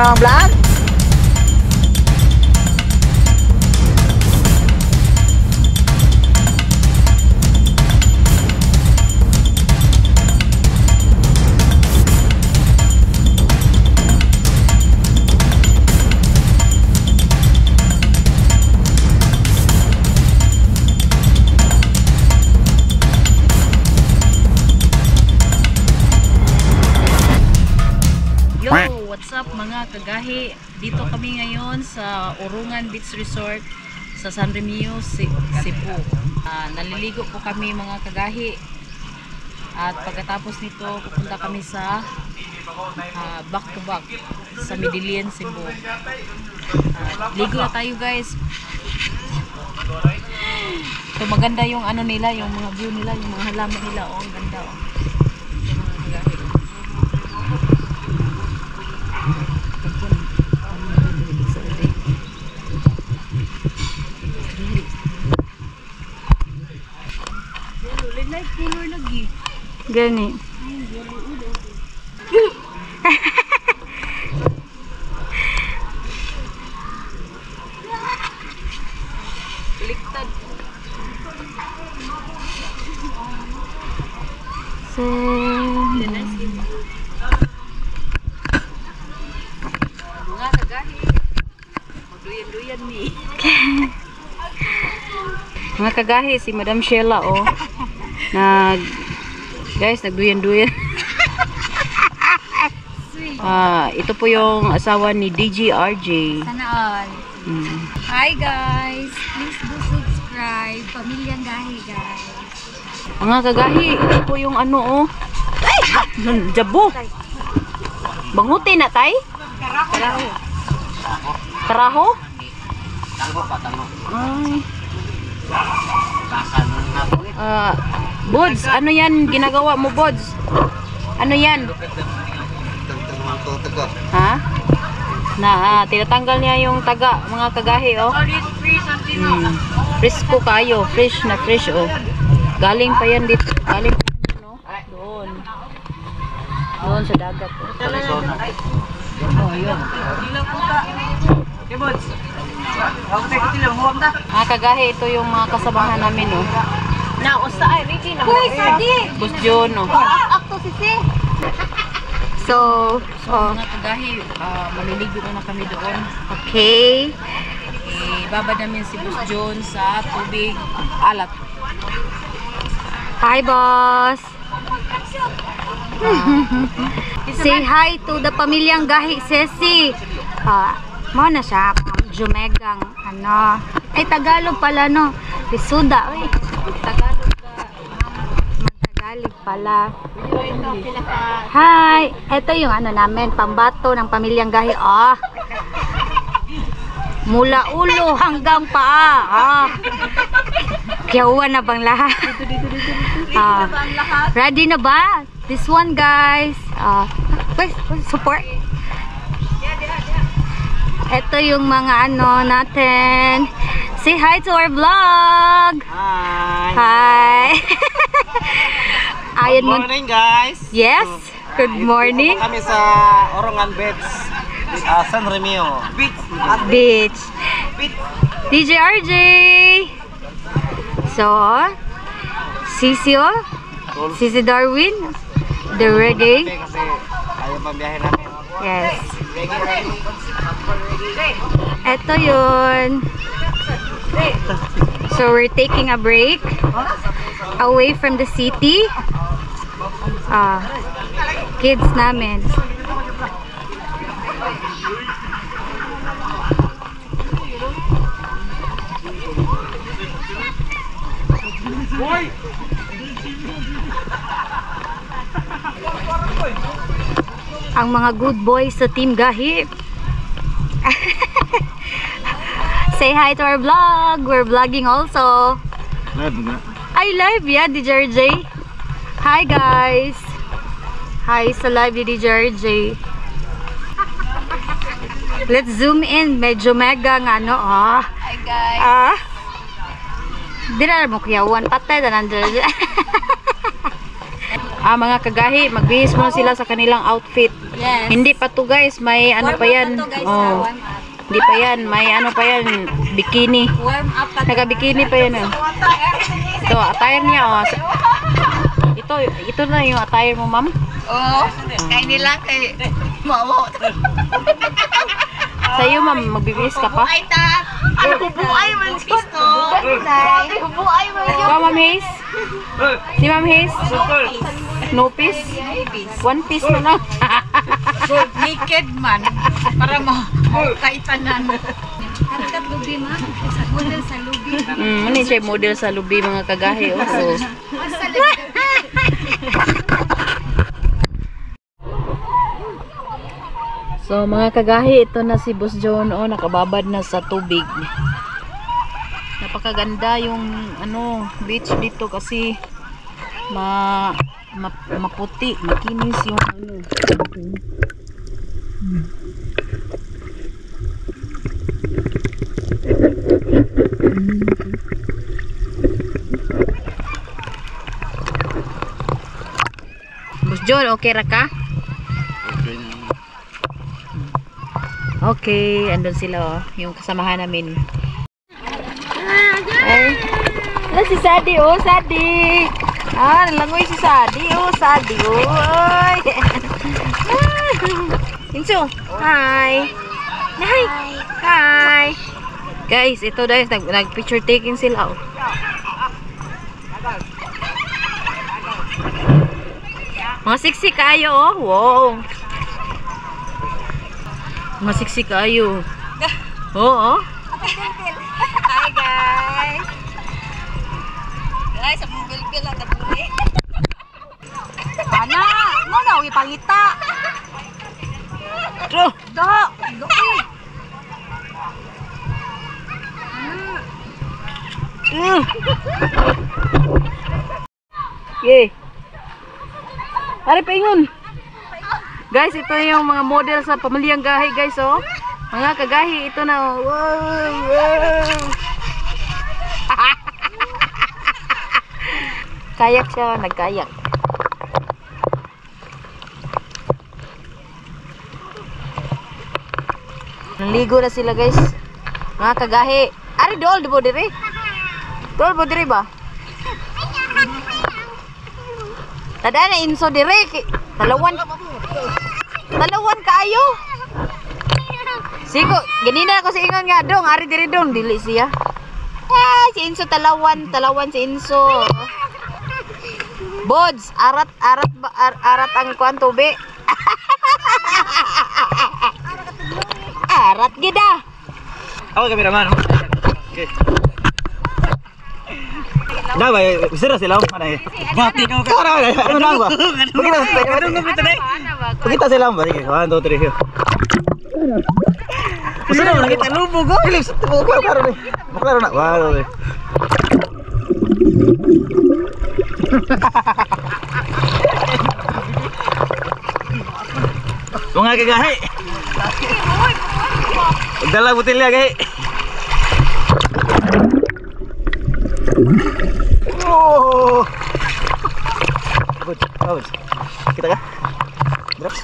ng vlog. What's up mga kagahi? Dito kami ngayon sa Urungan Beach Resort sa San Remio, Cebu. Naliligo po kami mga kagahi. At pagkatapos nito, pupunta kami sa back to back sa Medellin, Cebu. Ligo na tayo guys. So maganda yung ano nila, yung mga view nila, yung mga halaman nila. Oh, ang ganda oh. Color lagi. Gani. Baliktad. Mga kagahi. Magduyan-duyan ni. Mga kagahi, si Madam Sheila oh. Guys, nagduyan-duyan. Ito po yung asawa ni DJ RJ. Sana all. Hi guys, please do subscribe. Pamilyang Gahi guys. Mga kagahi, ito po yung ano oh. Jabo. Bangutin na tay? Karaho. Karaho? Tango pa, tango. Ay. Bods, ano yan ginagawa mo, Bods? Ano yan? Ha? Tinatanggal niya yung taga, mga kagahi, oh. Fresco kayo, fresh na fresh, oh. Galing pa yan dito, galing pa yan, no? Doon. Doon sa dagat, oh. Oh, yun. Mga kagahi, ito yung mga kasamahan namin, oh. Nausa ay Ricky na. Uy, Sadi! Bus John, oh. Akto sisi. So, Mga kagahi, maliligo na kami doon. okay. Ibabad namin si Boss John sa tubig alat. Hi, boss. Say hi to the pamilyang Gahi, Ceci. Mo na siya, Jumegang, ano. Ay, Tagalog pala, no. Pisuda, uy. Tagalog ka. Magtagalog pala. Hi. Ito yung ano namin, pambato ng pamilyang Gahi. Mula ulo hanggang paa. Kiyawan na bang lahat? Ready na ba? This one, guys. Support. Ito yung mga ano natin. Say hi to our vlog. Hi. Good morning, guys. Yes. Good morning. Kami sa Urungan Beach, San Remio Beach. DJ RJ. So, Sisi Darwin. They're ready. Kasi ayaw pa biyahe namin. Yes. Ito yun. So we're taking a break away from the city. Kids namin. Ang mga good boys sa Team Gahi. Say hi to our vlog. We're vlogging also. Live nga. Ay, live ya, DJ RJ. Hi guys. Hi sa live ni DJ RJ. Let's zoom in. Medyo mega nga, no? Hi guys. Di na mo kuyawan. Patay na nandun. Mga kagahi, magbihis muna sila sa kanilang outfit. Yes. Hindi pa to guys, may ano pa yan. Warm up na to, guys, Oh. warm up. Hindi pa yan, may ano pa yan, bikini. Warm up pa. Naka-bikini pa yan. Ito, attire niya. Oh. Ito na yung attire mo, ma'am. Oo. Kaya nila kay mawo. Sa'yo, ma'am, magbibis ka pa. Ay ta. Ano bubuay man pisto. Dai. Bubuay man yun. Ikaw, Ma'am Haze? Si Ma'am Haze? No piece? One piece na lang. Naked man para makaitanan. Hanggat lubi ma. Model sa lubi. Ano siya model sa lubi mga kagahi. Oh. So, so mga kagahi, ito na si Boss John. Oh, nakababad na sa tubig. Napakaganda yung ano beach dito kasi maputi, makinis yung ano. Boss John, okay ra ka? Okay, andun sila oh, yung kasamahan namin. Ay, ala si Sadi oh, Sadi. Ah, nalangoy si Sadi oh, Sadi oh. Ay. Inso, hi. Hi. Hi. Guys, ito guys, nag-picture taking sila oh. Mga siksi kayo oh, wow. Mga siksi kayo. Oo. Hi guys. Guys, sa bilbil at buli. Ana, mo na ipangita. True. Do. Yay. Ari paingon. Guys, ito yung mga model sa pamilyang gahi, guys, oh. Mga kagahi, ito na, oh. Wow, wow. Kayak siya, nagkayak. Naligo na sila, guys. Mga kagahi. Ari, dool, dibo diri. Dool, bo diri ba? Tada na inso diri. Talawan kaayo. Sigo, ganina ako sa ingon nga dong, ari diri dong, dili siya. Si Inso talawan si Inso. Bods, arat ang kuan tubi. Arat gida. Ako kameraman. Okay. Dapat bisa sila mana ya? Mati kau kan? Ano na ba? Kita sila ba? Sige, 1 2 3. Bisa na kita lubog ko. Philips, klaro ni. Maklaro na. 1 2 3. Mga kagahi. Dala butilya gahi. Oh. Bagus. Kita kah? Drops.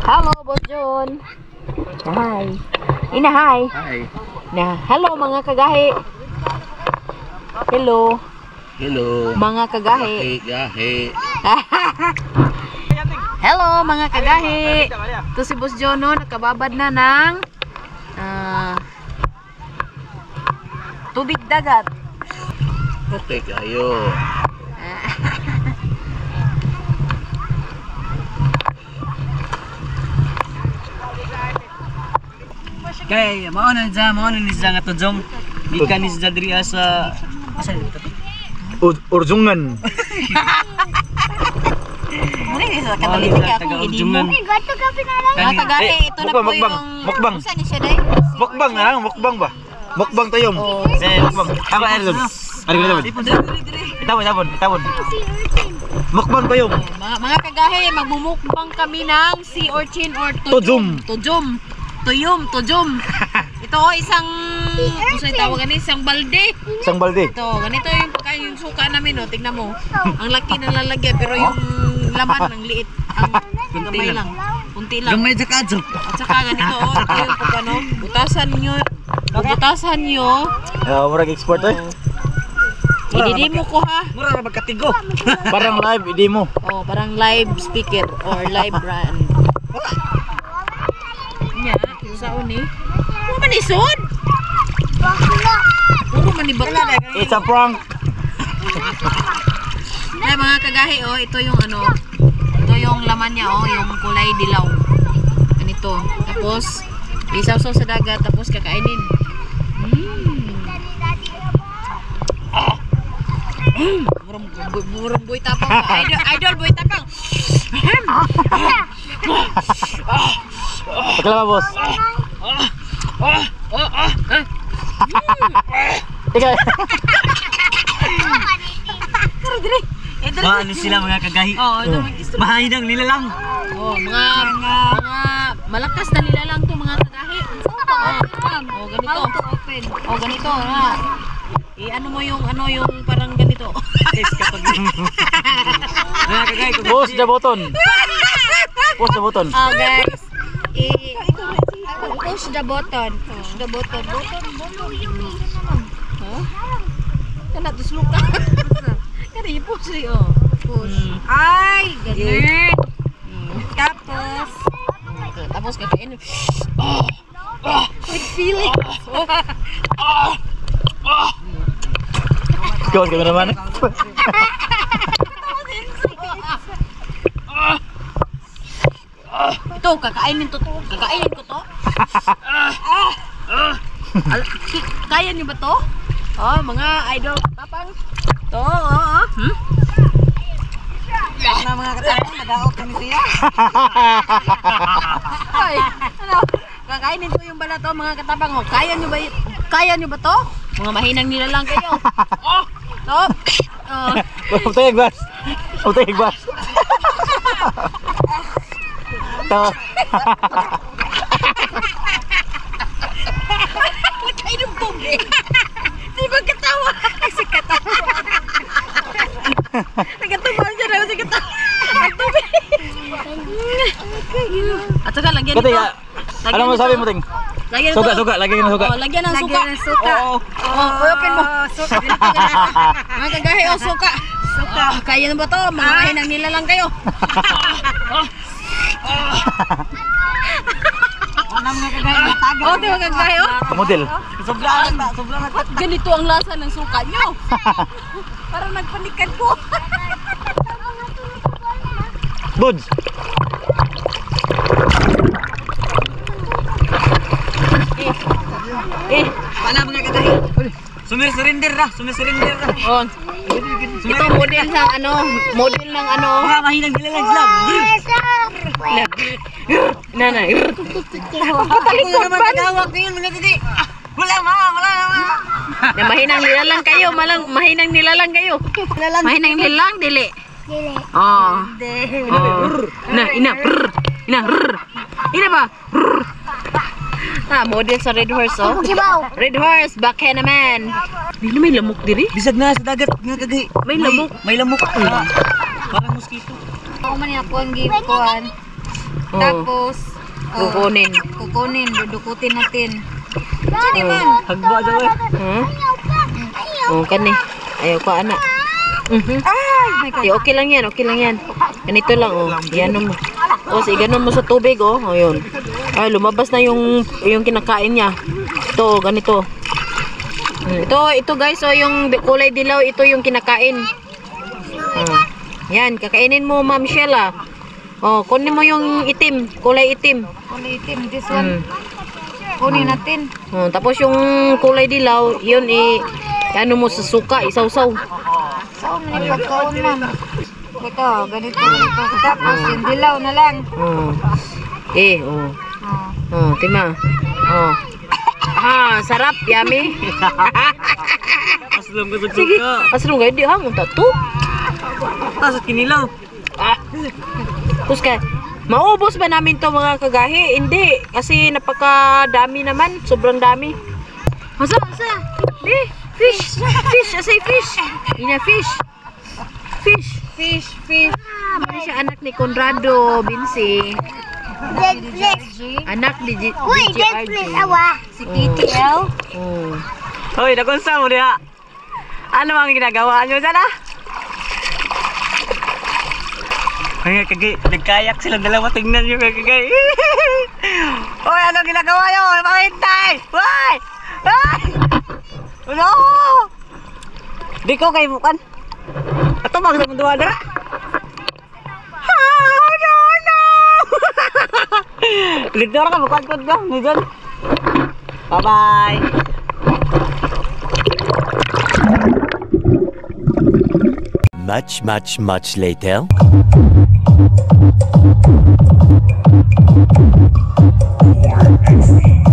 Hello, Boss John. Hi. Ina, hi. Hi. Na, hello mga kagahi. Hello. Hello. Mga kagahi. Gahi. Hello mga kagahi. Ito si Boss John, no, nakababad na ng tubig dagat. Okay kayo. Kay mao na ni sa nga tujong. Gikan ni sa diri sa Urjungan. Mga kagahi, ito na po yung mukbang. Saan ni siya day? Mukbang na lang, mukbang ba? Mukbang tayong. Mukbang. Apa air dun? Ari Tawon. Mukbang tayong. Mga kagahi, magmumukbang kami ng sea urchin or Tujum. Tuyom. Ito isang tawag ganito, isang balde. Isang balde. Ito, ganito yung pagkain yung suka namin, no. Tingnan mo. Ang laki ng lalagyan pero yung laman ng liit. Gamay lang. Kunti lang. Gamay sa kadso. At saka ganito, oh, ito yung pag ano, butasan nyo. Murag export eh. Ididimo ko ha. Mura na magkatigo. Parang live, hindi mo. Oh, parang live speaker or live brand. Nya, sa uni. Puro manisod. Puro manibakla. It's a prank. Ay, mga kagahi, oh, ito yung ano, ito yung laman niya, oh, yung kulay dilaw. Ganito. Tapos, isaw-saw sa dagat, tapos kakainin. Burong boy tapang. Idol boy tapang. Pakalama, boss. Ikaw. Ano sila mga kagahi? Oh, ito mag-istro. Mahinang nila lang. Oh, mga malakas na nilalang to mga kagahi. Oh, ganito. Oh, ganito ha. Ano mo yung parang ganito. Guys, kapag mga kagahi, kung Push the button. Push the button. Oh guys, push the button. Push the button. Kana to sluka. Kana ipo siya oh. Push. Ay, ganun. Tapos, Tapos kakainin. with feeling. Ikaw, kami naman. Ito, kakainin ko to. Kaya niyo ba to? Oh, mga idol tapang. To, oh. na mga katapang, nadaot kami siya. Ay, ano? Kakainin ko yung bala to, mga katapang. Oh, kaya niyo ba to? Mga mahinang nila lang kayo. Oh, to. Utay bas. Utay bas. To. Kainom tubig. Di ba katawa? Kasi katawa. Nagkatawa siya daw si katawa. Ang tubig. At saka lagyan Kati, nito. ano mo sabi mo, Ting? Lagyan Suga, nito. suga. Lagyan ng suga. Oh, lagyan ng suka. Oo. Open mo. Suka. Mga kagahi, oh, suka. Suka. Kaya na ba to? Mga mahinang nila lang kayo. Ano mga kagahi, tago. Oh, di ba kagahi, oh? Model. Sobrang na. Ganito ang lasa ng suka nyo. Parang nagpanikan ko. Buds. Wala mga kagahi. Sumir-surrender na. Oh. Ito model ng ano, Mga mahinang nila lang sila. Nanay. Talikod ba? Tinawag ngayon mga kagahi. Wala ma. Na mahinang nilalang kayo, mahinang nilalang kayo. Mahinang nilalang dili. Oh. Na ina. Ina ba? Model sa Red Horse, oh. Red Horse, back naman. Dili may lamok diri. Bisag na sa dagat mga kagahi. May lamok. May lamok. Parang mosquito. Ako man ako ang gibuan. Oh. Tapos, Kukunin. dudukutin natin. Hagba daw eh. Oh, kani. Ayaw ko ana. Ay, my God. Okay lang yan. Ganito lang, oh. Yan mo. O, sige, ganon mo sa tubig, oh. O, yun. Ay, lumabas na yung kinakain niya. Ito, ganito. Ito guys, oh, yung kulay dilaw, ito yung kinakain. Yan, kakainin mo, Ma'am Sheila. Oh, kunin mo yung itim, kulay itim. Kulay itim, this one. Kunin natin. Oh, tapos yung kulay dilaw, yun ano mo sa suka, isaw-saw. Saan mo na pagkaon, ma'am? Ito, ganito. Tapos, yung dilaw na lang. Oh. Tima. Oh. Sarap, yummy. Aslong ko sa Sige, suka. aslo nga, di hangong tato. Tasot kinilaw. Tapos ka, maubos ba namin to mga kagahi? Hindi, kasi napakadami naman, sobrang dami. Masa? Fish! I say fish! Ina, fish! Fish. Mali siya anak ni Conrado Binsi. Anak ni GRJ. Si KTL. Oh. Hoy, nakunsa mo diha. Ano ang ginagawa nyo dyan ah? Ay, kagay, nagkayak silang dalawa, tingnan nyo kagay. Hoy, ano ginagawa nyo? Makintay! Hoy! Hoy! Ano? Di ko kayo bukan. Ato bang sa mundo na? No! Lidor ka, bukan ko ka. Nidon. Bye-bye. Much later. More XP.